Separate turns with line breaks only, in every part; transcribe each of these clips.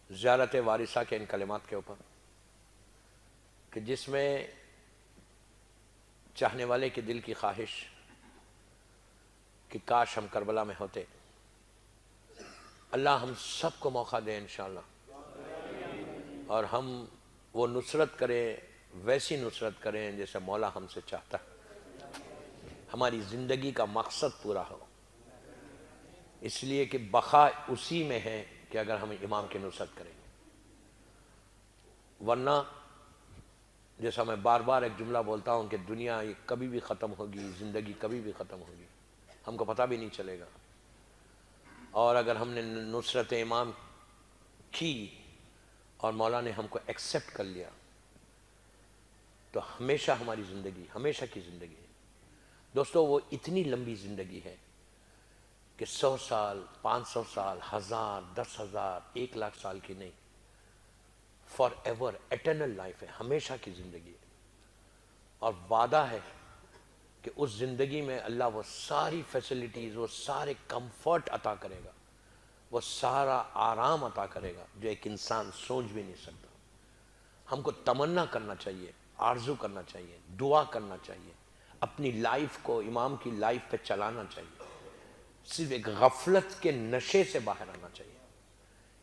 زیارت وارثہ کے ان کلمات کے اوپر کہ جس میں چاہنے والے کے دل کی خواہش کہ کاش ہم کربلا میں ہوتے. اللہ ہم سب کو موقع دے انشاءاللہ، اور ہم وہ نصرت کریں، ویسی نصرت کریں جیسے مولا ہم سے چاہتا ہے. ہماری زندگی کا مقصد پورا ہو، اس لیے کہ بقا اسی میں ہے کہ اگر ہم امام کی نصرت کریں گے. ورنہ جیسا میں بار بار ایک جملہ بولتا ہوں کہ دنیا یہ کبھی بھی ختم ہوگی، زندگی کبھی بھی ختم ہوگی، ہم کو پتہ بھی نہیں چلے گا. اور اگر ہم نے نصرت امام کی اور مولا نے ہم کو ایکسیپٹ کر لیا تو ہمیشہ ہماری زندگی، ہمیشہ کی زندگی ہے. دوستو وہ اتنی لمبی زندگی ہے کہ 100 سال، 500 سال، 1000، 10,000، 1,00,000 سال کی نہیں، فار ایور ایٹرنل لائف ہے، ہمیشہ کی زندگی ہے. اور وعدہ ہے کہ اس زندگی میں اللہ وہ ساری فیسلٹیز، وہ سارے کمفرٹ عطا کرے گا، وہ سارا آرام عطا کرے گا جو ایک انسان سوچ بھی نہیں سکتا. ہم کو تمنا کرنا چاہیے، آرزو کرنا چاہیے، دعا کرنا چاہیے، اپنی لائف کو امام کی لائف پہ چلانا چاہیے. صرف ایک غفلت کے نشے سے باہر آنا چاہیے.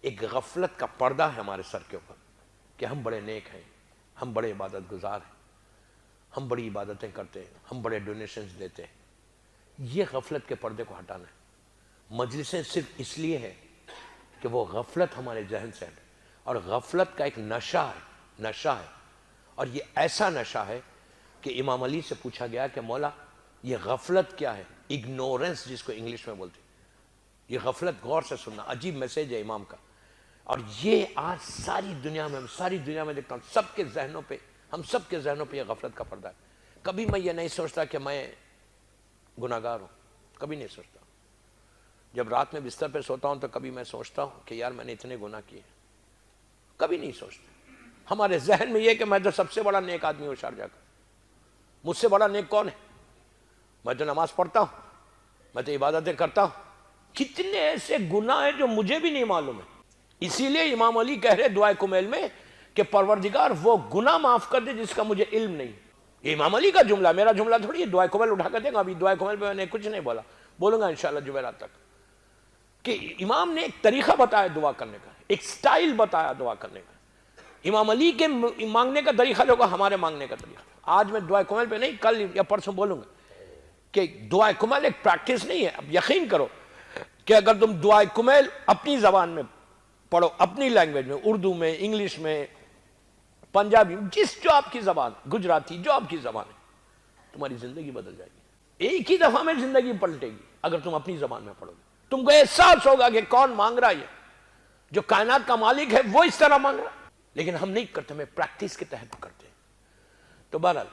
ایک غفلت کا پردہ ہے ہمارے سر کے اوپر کہ ہم بڑے نیک ہیں، ہم بڑے عبادت گزار ہیں، ہم بڑی عبادتیں کرتے ہیں، ہم بڑے ڈونیشنز دیتے ہیں. یہ غفلت کے پردے کو ہٹانا ہے. مجلسیں صرف اس لیے ہے کہ وہ غفلت ہمارے ذہن سے ہٹے. اور غفلت کا ایک نشہ ہے، اور یہ ایسا نشہ ہے کہ امام علی سے پوچھا گیا کہ مولا یہ غفلت کیا ہے؟ اگنورنس جس کو انگلش میں بولتے ہیں. یہ غفلت، غور سے سننا، عجیب میسیج ہے امام کا. اور یہ آج ساری دنیا میں دیکھتا ہوں، سب کے ذہنوں پہ، ہم سب کے ذہنوں پہ یہ غفلت کا پردہ ہے. کبھی میں یہ نہیں سوچتا کہ میں گناہگار ہوں، کبھی نہیں سوچتا. جب رات میں بستر پہ سوتا ہوں تو کبھی میں سوچتا ہوں کہ یار میں نے اتنے گناہ کیے، کبھی نہیں سوچتا. ہمارے ذہن میں یہ کہ میں تو سب سے بڑا نیک آدمی ہوں شارجہ کا، مجھ سے بڑا نیک کون ہے؟ میں تو نماز پڑھتا ہوں، میں تو عبادتیں کرتا ہوں. کتنے ایسے گناہ ہیں جو مجھے بھی نہیں معلوم ہے. اسی لیے امام علی کہہ رہے دعائے کمیل میں کہ پروردگار وہ گناہ معاف کر دے جس کا مجھے علم نہیں. یہ امام علی کا جملہ، میرا جملہ تھوڑی ہے. دعائے کمیل اٹھا کر دیں گا، ابھی دعائے کمیل پہ میں نے کچھ نہیں بولا، بولوں گا انشاءاللہ جمعرات تک. کہ امام نے ایک طریقہ بتایا دعا کرنے کا، ایک سٹائل بتایا دعا کرنے کا. امام علی کے مانگنے کا طریقہ لوگا ہمارے مانگنے کا طریقہ. آج میں دعائے کمیل پہ نہیں، کل یا پرسوں بولوں گا کہ دعائے کمیل ایک پریکٹس نہیں ہے. اب یقین کرو کہ اگر تم دعائے کمیل اپنی زبان میں پڑھو، اپنی لینگویج میں، اردو میں، انگلش میں، پنجابی، جو آپ کی زبان، گجراتی، جو آپ کی زبان ہے، تمہاری زندگی بدل جائے گی. ایک ہی دفعہ میں زندگی پلٹے گی اگر تم اپنی زبان میں پڑھو گے. تم کو احساس ہوگا کہ کون مانگ رہا ہے، جو کائنات کا مالک ہے وہ اس طرح مانگ رہا. لیکن ہم نہیں کرتے، میں پریکٹس کے تحت کرتے ہیں. تو بہرحال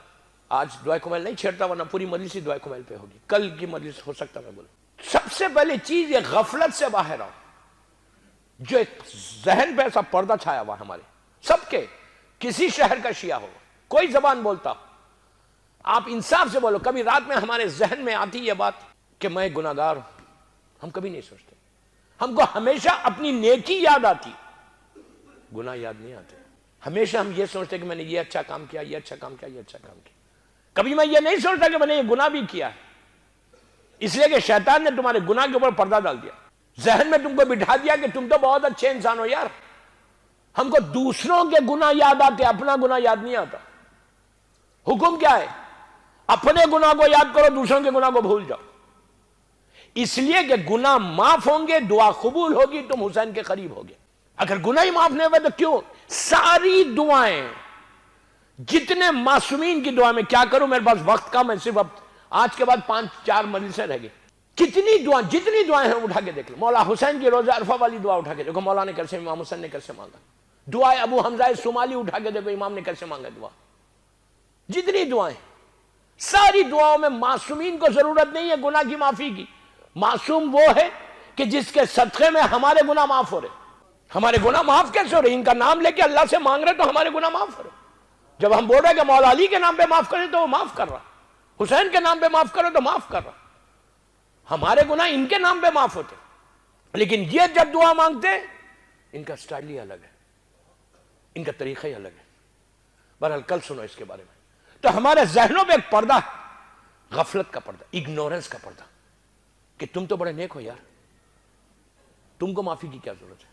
آج دعائے کمیل نہیں چھیڑتا، ورنہ پوری مجلس ہی دعائے کمیل پہ ہوگی. کل کی مجلس ہو سکتا میں بولوں. سب سے پہلی چیز یہ غفلت سے باہر آؤ. جو ایک ذہن پہ ایسا پردہ چھایا ہوا ہمارے سب کے، کسی شہر کا شیعہ ہو، کوئی زبان بولتا ہو، آپ انصاف سے بولو. کبھی رات میں ہمارے ذہن میں آتی یہ بات کہ میں گناہگار ہوں؟ ہم کبھی نہیں سوچتے. ہم کو ہمیشہ اپنی نیکی یاد آتی، گناہ یاد نہیں آتے. ہمیشہ ہم یہ سوچتے کہ میں نے یہ اچھا کام کیا، یہ اچھا کام کیا، یہ اچھا کام کیا. کبھی میں یہ نہیں سوچتا کہ میں نے یہ گناہ بھی کیا ہے. اس لیے کہ شیطان نے تمہارے گناہ کے اوپر پردہ ڈال دیا، ذہن میں تم کو بٹھا دیا کہ تم تو بہت اچھے انسان ہو. یار ہم کو دوسروں کے گناہ یاد آتے، اپنا گناہ یاد نہیں آتا. حکم کیا ہے؟ اپنے گناہ کو یاد کرو، دوسروں کے گناہ کو بھول جاؤ. اس لیے کہ گناہ معاف ہوں گے، دعا قبول ہوگی، تم حسین کے قریب ہوگے. اگر گناہ ہی معاف نہیں ہوئے تو کیوں؟ ساری دعائیں، جتنے معصومین کی دعا میں کیا کروں، میرے پاس وقت کم ہے، صرف اب آج کے بعد 5-4 مجلسیں رہ گئی. کتنی دعائیں، جتنی دعائیں ہیں اٹھا کے دیکھ لو. مولا حسین کی روزہ عرفہ والی دعا اٹھا کے دیکھو، مولا نے کیسے، امام حسین نے کیسے مانگا. دعائیں ابو حمزہ صومالی اٹھا کے دیکھو، امام نے کیسے مانگا دعا. جتنی دعائیں، ساری دعاؤں میں معصومین کو ضرورت نہیں ہے گناہ کی معافی کی. معصوم وہ ہے کہ جس کے صدقے میں ہمارے گناہ معاف ہو رہے. ہمارے گناہ معاف کیسے ہو رہے؟ ان کا نام لے کے اللہ سے مانگ رہے تو ہمارے گناہ معاف ہو رہے. جب ہم بول رہے کہ مولا علی کے نام پہ معاف کریں تو وہ معاف کر رہا، حسین کے نام پہ معاف کرو تو معاف کر رہا. ہمارے گناہ ان کے نام پہ معاف ہوتے. لیکن یہ جب دعا مانگتے ان کا سٹائل ہی الگ ہے، ان کا طریقہ ہی الگ ہے. بہرحال کل سنو اس کے بارے میں. تو ہمارے ذہنوں میں ایک پردہ ہے، غفلت کا پردہ، اگنورنس کا پردہ، کہ تم تو بڑے نیک ہو یار، تم کو معافی کی کیا ضرورت ہے.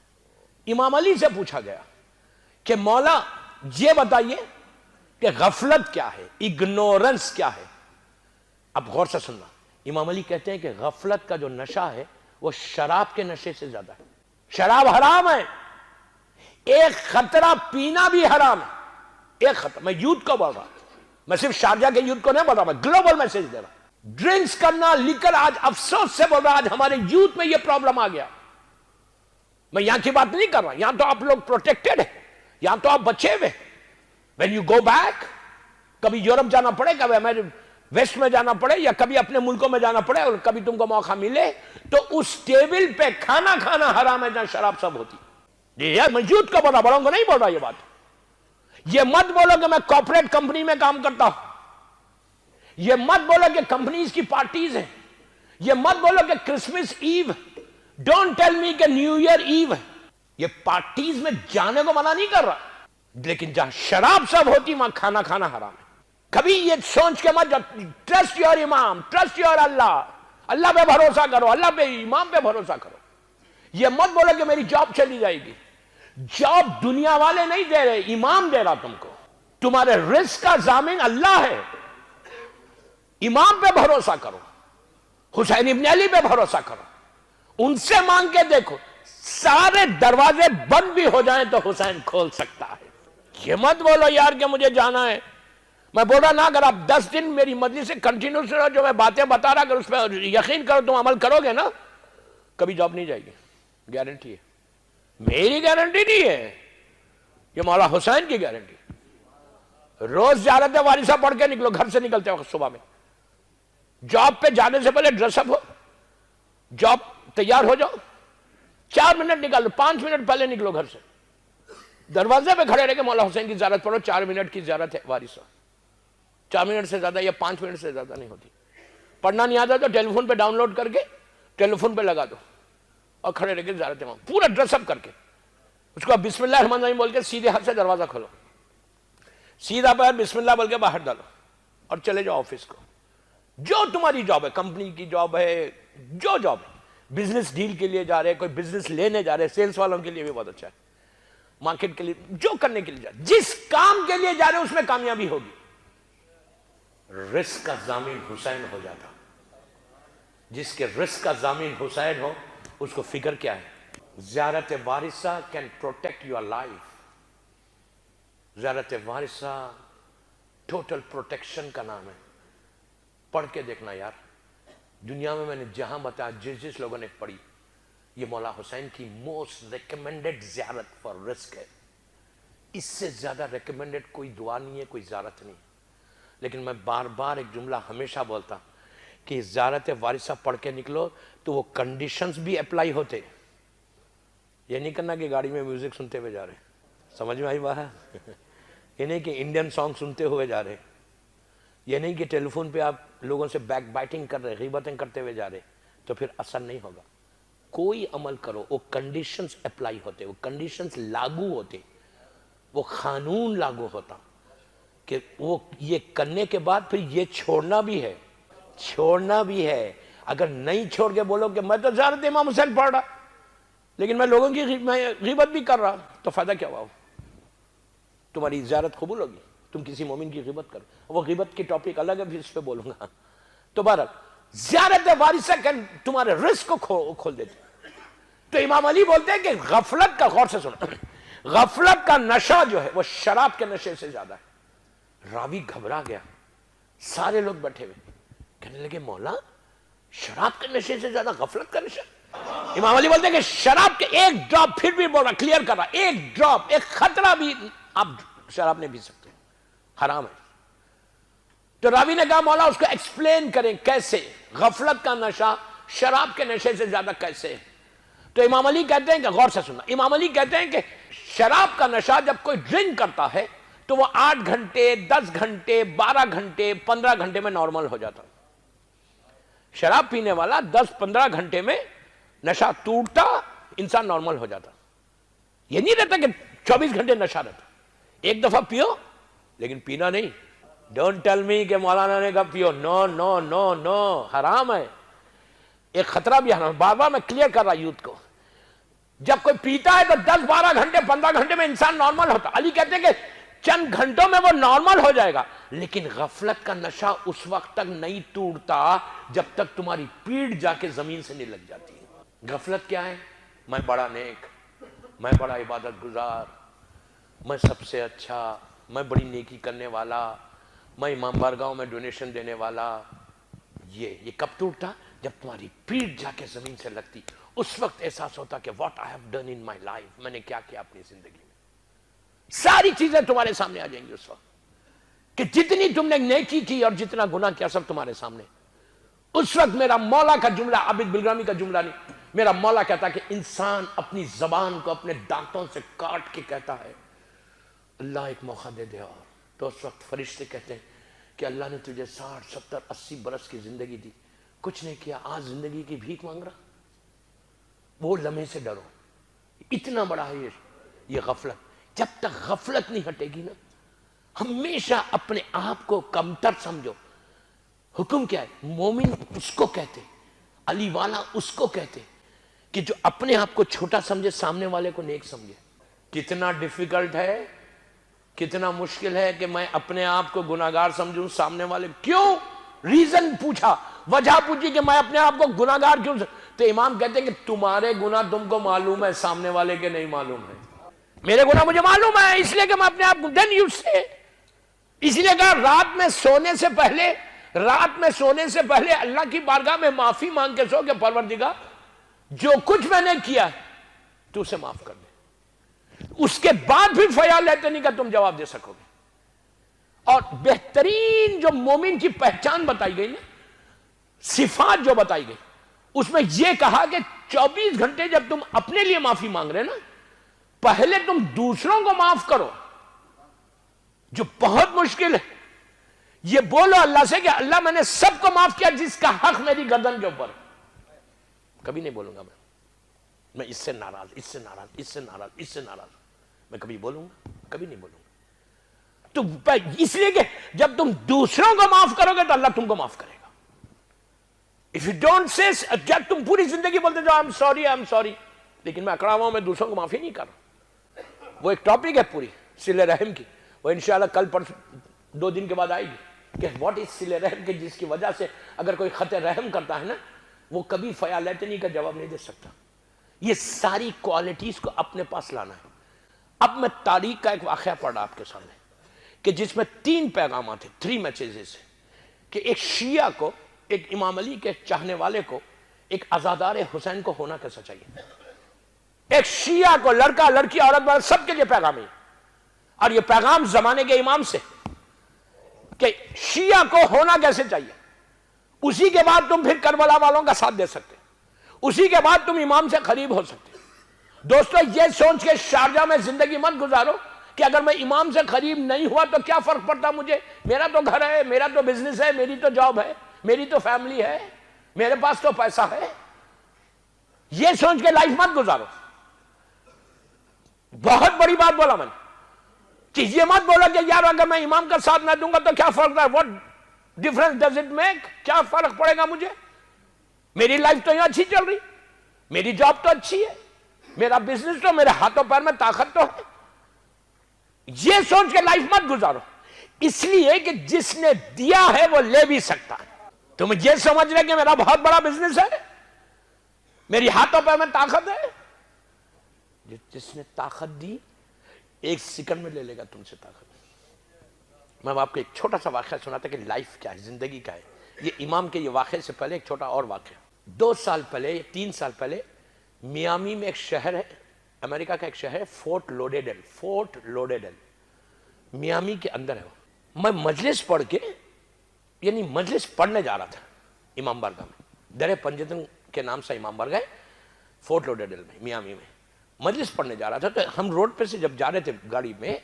امام علی سے پوچھا گیا کہ مولا یہ بتائیے کہ غفلت کیا ہے، اگنورنس کیا ہے. اب غور سے سننا. امام علی کہتے ہیں کہ غفلت کا جو نشہ ہے وہ شراب کے نشے سے زیادہ ہے. شراب حرام ہے، ایک خطرہ پینا بھی حرام ہے. ایک خطرہ، میں یوتھ کو بول رہا ہوں، میں صرف شارجہ کے یوتھ کو نہیں بول رہا، میں گلوبل میسج دے رہا ہوں. ڈرنکس کرنا، لیکر، آج افسوس سے بول رہا آج ہمارے یوتھ میں یہ پرابلم آ گیا. میں یہاں کی بات نہیں کر رہا، یہاں تو آپ لوگ پروٹیکٹڈ ہیں، یہاں تو آپ بچے ہوئے. وین یو گو بیک، کبھی یورپ جانا پڑے، کبھی ویسٹ میں جانا پڑے، یا کبھی اپنے ملکوں میں جانا پڑے، اور کبھی تم کو موقع ملے تو اس ٹیبل پہ کھانا کھانا حرام ہے جہاں شراب سب ہوتی. جی یار میں یوتھ کو بول رہا، بڑوں کو نہیں بول رہا یہ بات. یہ مت بولو کہ میں کارپوریٹ کمپنی میں کام کرتا ہوں، یہ مت بولو کہ کمپنیز کی پارٹیز ہیں، یہ مت بولو کہ کرسمس ایو، ڈونٹ ٹیل می کہ نیو ایئر ایو ہے. یہ پارٹیز میں جانے کو منع نہیں کر رہا، لیکن جہاں شراب سب ہوتی وہاں کھانا کھانا حرام ہے. کبھی یہ سوچ کے مت ٹرسٹ یور امام، ٹرسٹ یور اللہ، اللہ پہ بھروسہ کرو، اللہ پہ، امام پہ بھروسہ کرو. یہ مت بولو کہ میری جاب چلی جائے گی. جاب دنیا والے نہیں دے رہے، امام دے رہا تم کو. تمہارے رزق کا ضامن اللہ ہے، امام پہ بھروسہ کرو، حسین ابن علی پہ بھروسہ کرو، ان سے مانگ کے دیکھو. سارے دروازے بند بھی ہو جائیں تو حسین کھول سکتا ہے. یہ مت بولو یار کہ مجھے جانا ہے. میں بول رہا نا، اگر آپ 10 دن میری مجلس سے کنٹینیوس رہو، جو میں باتیں بتا رہا، اگر اس پہ یقین کرو، تم عمل کرو گے نا، کبھی جاب نہیں جائے گی، گارنٹی ہے. میری گارنٹی نہیں ہے، یہ مولا حسین کی گارنٹی. روز زیارت وارثہ پڑھ کے نکلو، گھر سے نکلتے وقت صبح میں. جاب پہ جانے سے پہلے ڈریس اپ ہو، جاب تیار ہو جاؤ، 4 منٹ نکالو، 5 منٹ پہلے نکلو گھر سے، دروازے پہ کھڑے رہ کے مولا حسین کی زیارت پڑھو. 4 منٹ کی زیارت ہے وارثہ، 4 منٹ سے زیادہ یا 5 منٹ سے زیادہ نہیں ہوتی. پڑھنا نہیں آتا تو ٹیلی فون پہ ڈاؤن لوڈ کر کے ٹیلی فون پہ لگا دو اور کھڑے رہ کے زیارت امام پورا ڈریس اپ کر کے، اس کو بسم اللہ الرحمن الرحیم بول کے سیدھے ہاتھ سے دروازہ کھولو، سیدھا پیر بسم اللہ بول کے باہر ڈالو اور چلے جاؤ آفس کو. جو تمہاری جاب ہے، کمپنی کی جاب ہے، جو جاب ہے، بزنس ڈیل کے لیے جا رہے، کوئی بزنس لینے جا رہے، سیلز والوں کے لیے بھی بہت اچھا ہے، مارکیٹ کے لیے، جو کرنے کے لیے جا رہے، جس کام کے لیے جا رہے اس میں کامیابی ہوگی. رزق کا ضامن حسین ہو جاتا. جس کے رزق کا ضامن حسین ہو اس کو فکر کیا ہے. زیارت وارثہ کین پروٹیکٹ یور لائف. زیارت وارثہ ٹوٹل پروٹیکشن کا نام ہے. پڑھ کے دیکھنا یار، دنیا میں نے جہاں بتایا، جس لوگوں نے پڑھی، یہ مولا حسین کی موسٹ ریکمینڈڈ زیارت فار رزق ہے. اس سے زیادہ ریکمینڈڈ کوئی دعا نہیں ہے، کوئی زیارت نہیں. لیکن میں بار بار ایک جملہ ہمیشہ بولتا کہ زیارت وارثہ پڑھ کے نکلو تو وہ کنڈیشنز بھی اپلائی ہوتے. یہ نہیں کرنا کہ گاڑی میں میوزک سنتے ہوئے جا رہے، سمجھ میں آئی بات؟ یہ نہیں کہ انڈین سانگ سنتے ہوئے جا رہے، یہ نہیں کہ ٹیلی فون پہ آپ لوگوں سے بیک بائٹنگ کر رہے، غیبتیں کرتے ہوئے جا رہے، تو پھر اثر نہیں ہوگا. کوئی عمل کرو، وہ کنڈیشنز اپلائی ہوتے، وہ کنڈیشنز لاگو ہوتے، وہ قانون لاگو ہوتا کہ وہ یہ کرنے کے بعد پھر یہ چھوڑنا بھی ہے، چھوڑنا بھی ہے. اگر نہیں چھوڑ کے بولو کہ میں تو زیارت امام حسین پڑھ رہا لیکن میں لوگوں کی غیبت بھی کر رہا، تو فائدہ کیا ہوا؟ تمہاری زیارت قبول ہوگی؟ تم کسی مومن کی غیبت کرو، وہ غیبت کی ٹاپک الگ ہے، پھر اس پہ بولوں گا. تو بہرحال زیارت وارثہ تمہارے رزق کو کھول دیتے. تو امام علی بولتے ہیں کہ غفلت کا، غور سے سنو، غفلت کا نشہ جو ہے وہ شراب کے نشے سے زیادہ ہے. راوی گھبرا گیا، سارے لوگ بیٹھے ہوئے، کہنے لگے مولا شراب کے نشے سے زیادہ غفلت کا نشہ. امام علی بولتے ہیں کہ شراب کے ایک ڈراپ، پھر بھی بول رہا، کلیئر کر رہا، ایک ڈراپ، ایک خطرہ بھی آپ شراب نہیں پی سکتے، حرام ہے. تو راوی نے کہا مولا اس کو ایکسپلین کریں کیسے غفلت کا نشہ شراب کے نشے سے زیادہ کیسے ہے. تو امام علی کہتے ہیں کہ غور سے سننا، امام علی کہتے ہیں کہ شراب کا نشہ جب کوئی ڈرنک کرتا ہے تو وہ 8 گھنٹے 10 گھنٹے 12 گھنٹے 15 گھنٹے میں نارمل ہو جاتا. شراب پینے والا 10-15 گھنٹے میں نشہ ٹوٹتا، انسان نارمل ہو جاتا. یہ نہیں رہتا کہ 24 گھنٹے نشہ رہتا. ایک دفعہ پیو لیکن پینا نہیں. ڈونٹ ٹیل می کہ مولانا نے کہا پیو. نو نو نو نو، حرام ہے. ایک خطرہ بھی حرام. بار بار میں کلیئر کر رہا یوتھ کو. جب کوئی پیتا ہے تو 10-12 گھنٹے 15 گھنٹے میں انسان نارمل ہوتا. علی کہتے ہیں کہ چند گھنٹوں میں وہ نارمل ہو جائے گا، لیکن غفلت کا نشہ اس وقت تک نہیں ٹوٹتا جب تک تمہاری پیٹھ جا کے زمین سے نہیں لگ جاتی. غفلت کیا ہے؟ میں بڑا نیک، میں بڑا عبادت گزار، میں سب سے اچھا، میں بڑی نیکی کرنے والا، میں امام بارگاہوں میں ڈونیشن دینے والا. یہ کب ٹوٹتا؟ جب تمہاری پیٹھ جا کے زمین سے لگتی. اس وقت احساس ہوتا کہ what I have done in my life, میں نے کیا کیا اپنی زندگی میں. ساری چیزیں تمہارے سامنے آ جائیں گی اس وقت کہ جتنی تم نے نیکی کی اور جتنا گناہ کیا سب تمہارے سامنے. اس وقت میرا مولا کا جملہ، عابد بلرامی کا جملہ نہیں، میرا مولا کہتا کہ انسان اپنی زبان کو اپنے دانتوں سے کاٹ کے کہتا ہے اللہ ایک موقع دے دے. اور تو اس وقت فرشتے کہتے ہیں کہ اللہ نے تجھے 60 70 80 برس کی زندگی دی، کچھ نہیں کیا، آج زندگی کی بھیک مانگ رہا. وہ لمحے سے ڈرو. اتنا بڑا ہے یہ غفلت. جب تک غفلت نہیں ہٹے گی نا، ہمیشہ اپنے آپ کو کمتر سمجھو. حکم کیا ہے؟ مومن اس کو کہتے، علی والا اس کو کہتے کہ جو اپنے آپ کو چھوٹا سمجھے، سامنے والے کو نیک سمجھے. کتنا ڈیفیکلٹ ہے، کتنا مشکل ہے کہ میں اپنے آپ کو گناہگار سمجھوں، سامنے والے. کیوں؟ ریزن پوچھا، وجہ پوچھی کہ میں اپنے آپ کو گناہگار کیوں. تو امام کہتے ہیں کہ تمہارے گناہ تم کو معلوم ہے، سامنے والے کے نہیں معلوم ہے. میرے گناہ مجھے معلوم ہے، اس لیے کہ میں اپنے آپ کو دین یو سے. اس لیے کہا رات میں سونے سے پہلے اللہ کی بارگاہ میں معافی مانگ کے سو کہ پروردگار جو کچھ میں نے کیا تو اسے معاف کر دے. اس کے بعد بھی فیال لیتے نہیں کہ تم جواب دے سکو گے. اور بہترین جو مومن کی پہچان بتائی گئی نا، صفات جو بتائی گئی، اس میں یہ کہا کہ 24 گھنٹے جب تم اپنے لیے معافی مانگ رہے نا، پہلے تم دوسروں کو معاف کرو، جو بہت مشکل ہے. یہ بولو اللہ سے کہ اللہ میں نے سب کو معاف کیا جس کا حق میری گردن کے اوپر. کبھی نہیں بولوں گا میں اس سے ناراض، اس سے ناراض، اس سے ناراض، اس سے ناراض. میں کبھی بولوں گا؟ کبھی نہیں بولوں گا. تو اس لیے کہ جب تم دوسروں کو معاف کرو گے تو اللہ تم کو معاف کرے گا. If you don't say، جب تم پوری زندگی بولتے جاؤ I'm sorry، لیکن میں اکڑا ہوا ہوں، میں دوسروں کو معافی نہیں کر رہا. وہ ایک ٹاپک ہے پوری صلہ رحم کی، وہ انشاءاللہ کل پر 2 دن کے بعد آئے گی کہ واٹ از صلہ رحم، کہ جس کی وجہ سے اگر کوئی خط رحم کرتا ہے نا، وہ کبھی فیالتنی کا جواب نہیں دے سکتا. یہ ساری کوالٹیز کو اپنے پاس لانا ہے. اب میں تاریخ کا ایک واقعہ پڑھ رہا آپ کے سامنے کہ جس میں 3 پیغامات ہیں، 3 میسیجز، کہ ایک شیعہ کو، ایک امام علی کے چاہنے والے کو، ایک عزادار حسین کو ہونا کیسا چاہیے. ایک شیعہ کو، لڑکا لڑکی عورت مرد سب کے لیے پیغام ہے. اور یہ پیغام زمانے کے امام سے کہ شیعہ کو ہونا کیسے چاہیے. اسی کے بعد تم پھر کربلا والوں کا ساتھ دے سکتے، اسی کے بعد تم امام سے قریب ہو سکتے. دوستو یہ سوچ کے شارجہ میں زندگی مت گزارو کہ اگر میں امام سے قریب نہیں ہوا تو کیا فرق پڑتا مجھے، میرا تو گھر ہے، میرا تو بزنس ہے، میری تو جاب ہے، میری تو فیملی ہے، میرے پاس تو پیسہ ہے. یہ سوچ کے لائف مت گزارو. بہت بڑی بات بولا میں نے کہ یہ مت بولا کہ یار اگر میں امام کا ساتھ نہ دوں گا تو کیا فرق ہے، what difference does it make, کیا فرق پڑے گا مجھے، میری لائف تو یہاں اچھی چل رہی، میری جاب تو اچھی ہے، میرا بزنس تو، میرے ہاتھوں پیر میں طاقت تو ہے. یہ سوچ کے لائف مت گزارو، اس لیے کہ جس نے دیا ہے وہ لے بھی سکتا ہے. تم یہ سمجھ رہے کہ میرا بہت بڑا بزنس ہے، میری ہاتھوں پیر میں طاقت ہے. جس نے طاقت دی 1 سیکنڈ میں لے لے گا تم سے طاقت. میں آپ کو ایک چھوٹا سا واقعہ سناتا کہ لائف کیا ہے، زندگی کیا ہے. یہ امام کے یہ واقعے سے پہلے ایک چھوٹا اور واقعہ. 2 سال پہلے، 3 سال پہلے میامی میں ایک شہر ہے، امریکہ کا ایک شہر ہے، فورٹ لوڈرڈیل، میامی کے اندر ہے. میں مجلس پڑھ کے، یعنی مجلس پڑھنے جا رہا تھا امام بارگاہ میں، در پنجتن کے نام سے امام بارگاہ ہے، فورٹ لوڈرڈیل میں، میامی میں مجلس پڑھنے جا رہا تھا. تو ہم روڈ پہ سے جب جا رہے تھے گاڑی میں،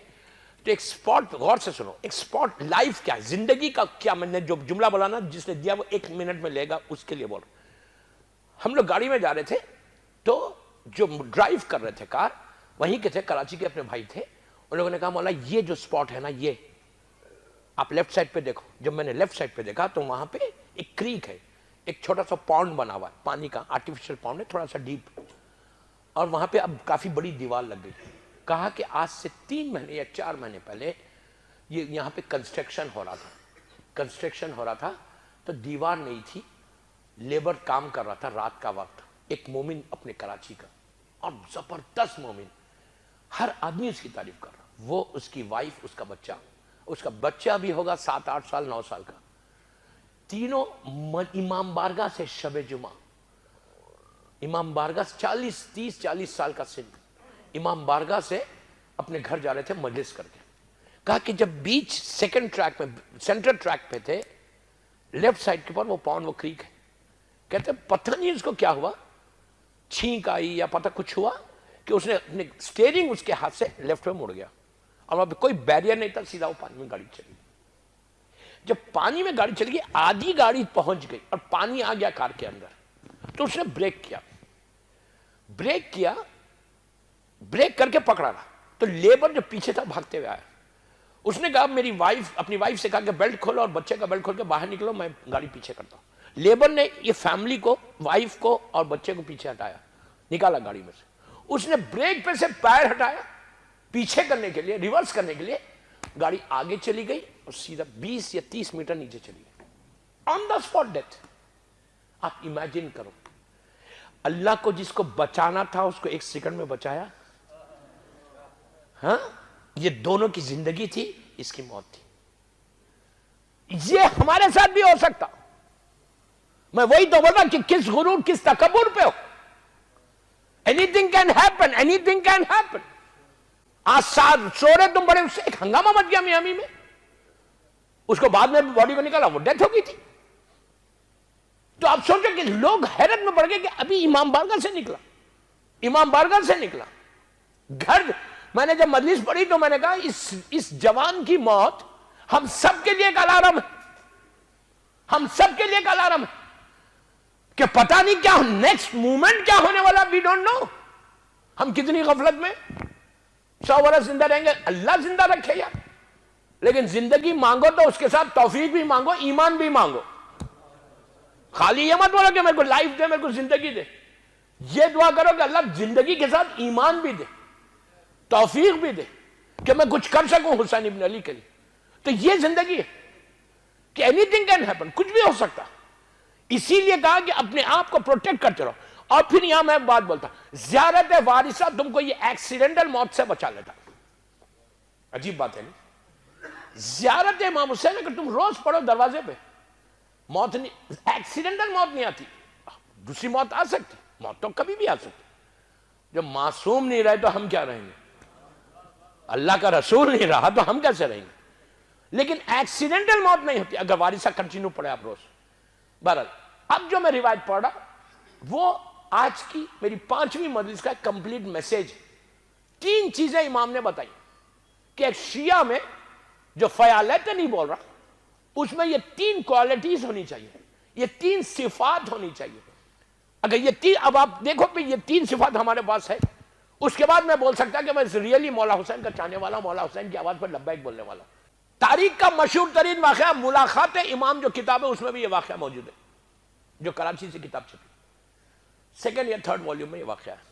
تو ایک سپاٹ، غور سے سنو، ایک سپاٹ لائف کیا ہے، زندگی کا کیا، میں نے جو جملہ بولا نا، جس نے دیا وہ 1 منٹ میں لے گا، اس کے لیے بول رہا. ہم لوگ گاڑی میں جا رہے تھے، تو جو ڈرائیو کر رہے تھے کار، وہیں کے تھے, کراچی کے اپنے بھائی تھے. ان لوگوں نے کہا مولا یہ جو اسپاٹ ہے نا, یہ آپ لیفٹ سائڈ پہ دیکھو. جب میں نے لیفٹ سائڈ پہ دیکھا تو وہاں پہ ایک کریک ہے, ایک چھوٹا سا پونڈ بنا ہوا ہے پانی کا, آرٹیفیشل پونڈ ہے تھوڑا سا ڈیپ, اور وہاں پہ اب کافی بڑی دیوار لگ گئی. کہا کہ آج سے 3 مہینے یا 4 مہینے پہلے یہ یہاں پہ کنسٹرکشن ہو رہا تھا, تو دیوار نہیں تھی, لیبر کام کر رہا تھا رات کا وقت. ایک مومن اپنے کراچی کا, اور زبردست مومن, ہر آدمی اس کی تعریف کر رہا, وہ, اس کی وائف, اس کا بچہ بھی ہوگا 7-8 سال 9 سال کا. تینوں امام بارگاہ سے شب جمعہ, امام بارگاہ 30-40 سال کا سن, امام بارگاہ سے اپنے گھر جا رہے تھے مجلس کر کے. کہا کہ جب بیچ سیکنڈ ٹریک میں, سینٹرل ٹریک پہ تھے, لیفٹ سائڈ کے پر وہ پاؤنڈ, وہ کریک ہے. کہتے پتہ نہیں اس کو کیا ہوا, چھینک آئی یا پتہ کچھ ہوا کہ اس نے اپنے سٹیئرنگ اس کے ہاتھ سے لیفٹ میں مڑ گیا, اور وہاں پہ کوئی بیریئر نہیں تھا, سیدھا وہ پانی میں گاڑی چلی. جب پانی میں گاڑی چلی گئی, آدھی گاڑی پہنچ گئی اور پانی آ گیا کار کے اندر, تو اس نے بریک کیا, بریک کر کے پکڑا رہا, تو لیبر جو پیچھے تھا بھاگتے ہوئے آیا. اس نے کہا اپنی وائف سے کہا کہ بیلٹ کھولو اور بچے کا بیلٹ کھول کے باہر نکلو, میں گاڑی پیچھے کرتا ہوں. لیبر نے یہ فیملی کو, وائف کو اور بچے کو پیچھے ہٹایا, نکالا گاڑی میں سے. اس نے بریک پہ سے پیر ہٹایا پیچھے کرنے کے لیے, ریورس کرنے کے لیے, گاڑی آگے چلی گئی اور سیدھا 20 یا 30 میٹر نیچے چلی گئی, آن دا اسپاٹ ڈیتھ. آپ امیجن کرو, اللہ کو جس کو بچانا تھا اس کو 1 سیکنڈ میں بچایا. ہاں, یہ دونوں کی زندگی تھی, اس کی موت تھی. یہ ہمارے ساتھ بھی ہو سکتا. میں وہی تو بولا کہ کس غرور, کس تکبر پہ ہو. anything can happen, anything can happen. آج سو رہے تم بڑے, اس سے ایک ہنگامہ مچ گیا میامی میں, اس کو بعد میں باڈی کو نکالا, وہ ڈیتھ ہو گئی تھی. تو آپ سوچو کہ لوگ حیرت میں پڑ گئے کہ ابھی امام بارگاہ سے نکلا گھر. میں نے جب مجلس پڑھی تو میں نے کہا اس جوان کی موت ہم سب کے لیے ایک الارم ہے, ہم سب کے لیے ایک الارم ہے کہ پتہ نہیں کیا نیکسٹ مومنٹ کیا ہونے والا, وی ڈونٹ نو. ہم کتنی غفلت میں 100 برس زندہ رہیں گے, اللہ زندہ رکھے یار. لیکن زندگی مانگو تو اس کے ساتھ توفیق بھی مانگو, ایمان بھی مانگو. خالی یہ مت بولو کہ میرے کو لائف دے, میرے کو زندگی دے. یہ دعا کرو کہ اللہ زندگی کے ساتھ ایمان بھی دے, توفیق بھی دے, کہ میں کچھ کر سکوں حسین ابن علی کے لیے. تو یہ زندگی ہے کہ اینی تھنگ کین ہیپن, کچھ بھی ہو سکتا. اسی لیے کہا کہ اپنے آپ کو پروٹیکٹ کرتے رہو. اور پھر یہاں میں بات بولتا, زیارت وارثہ تم کو یہ ایکسیڈنٹل موت سے بچا لیتا. عجیب بات ہے نہیں, زیارت امام حسین اگر تم روز پڑھو دروازے پہ, موت نہیں, ایکسیڈنٹل موت نہیں آتی. دوسری موت آ سکتی, موت تو کبھی بھی آ سکتی. جب معصوم نہیں رہے تو ہم کیا رہیں گے, اللہ کا رسول نہیں رہا تو ہم کیسے رہیں گے. لیکن ایکسیڈنٹل موت نہیں ہوتی اگر وارثہ کنٹینیو پڑھے آپ روز. بہرحال اب جو میں روایت پڑھ رہا وہ آج کی میری 5ویں مجلس کا کمپلیٹ میسج. 3 چیزیں امام نے بتائی کہ ایک شیعہ میں جو فیالت نہیں بول رہا, اس میں یہ 3 کوالٹیز ہونی چاہیے, یہ 3 صفات ہونی چاہیے. اگر یہ 3, اب آپ دیکھو کہ یہ 3 صفات ہمارے پاس ہے, اس کے بعد میں بول سکتا کہ میں ریئلی مولا حسین کا چاہنے والا, مولا حسین کی آواز پر لبیک بولنے والا. تاریخ کا مشہور ترین واقعہ ملاقات امام جو کتاب ہے اس میں بھی یہ واقعہ موجود ہے, جو کراچی سے کتاب چھپی, 2nd یا 3rd والیوم میں یہ واقعہ ہے.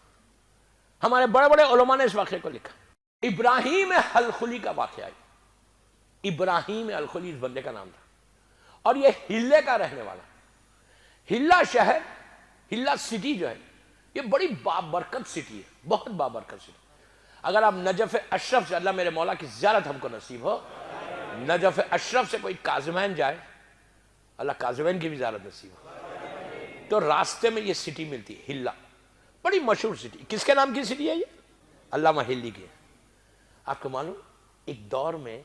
ہمارے بڑے بڑے علماء نے اس واقعے کو لکھا. ابراہیم الخلی کا واقعہ ہے. ابراہیم الخلی اس بندے کا نام تھا, اور یہ ہلے کا رہنے والا. ہلا شہر, ہلا سٹی جو ہے یہ بڑی بابرکت سٹی ہے, بہت بابرکت سٹی. اگر آپ نجف اشرف سے, اللہ میرے مولا کی زیارت ہم کو نصیب ہو, نجف اشرف سے کوئی کاظمین جائے, اللہ کاظمین کی بھی زیارت نصیب ہو, تو راستے میں یہ سٹی ملتی ہے ہلا, بڑی مشہور سٹی. کس کے نام کی سٹی ہے یہ؟ علامہ ہلی کی ہے. آپ کو معلوم ایک دور میں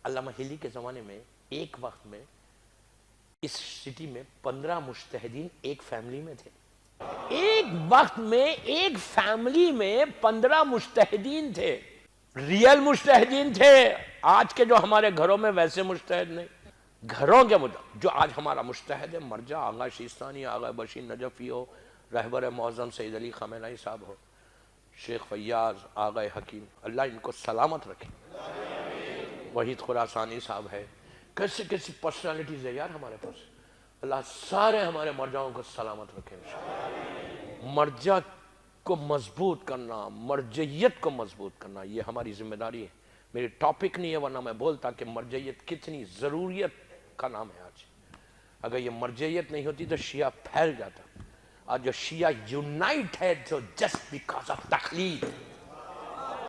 علامہ ہلی کے زمانے میں ایک وقت میں اس سٹی میں 15 مجتہدین ایک فیملی میں تھے. ایک وقت میں ایک فیملی میں 15 مجتہدین تھے, ریئل مجتہدین تھے. آج کے جو ہمارے گھروں میں ویسے مجتہد نہیں, گھروں کے جو آج ہمارا مجتہد ہے, مرجع آغا شیستانی, آغا بشیر نجفی ہو, رہبر معظم سید علی خامنہئی صاحب ہو, شیخ فیاض آغا حکیم، اللہ ان کو سلامت رکھے، وحید خراسانی صاحب ہے، کیسی کیسی پرسنالٹیز ہے یار ہمارے پاس، اللہ سارے ہمارے مرجعوں کو سلامت رکھے انشاءاللہ۔ مرجع کو مضبوط کرنا، مرجعیت کو مضبوط کرنا، یہ ہماری ذمہ داری ہے۔ میری ٹاپک نہیں ہے ورنہ میں بولتا کہ مرجعیت کتنی ضروریت کا نام ہے آج۔ اگر یہ مرجعیت نہیں ہوتی تو شیعہ پھیل جاتا، اور جو شیعہ یونائٹ ہے جو جسٹ بیکاز آف تقلید،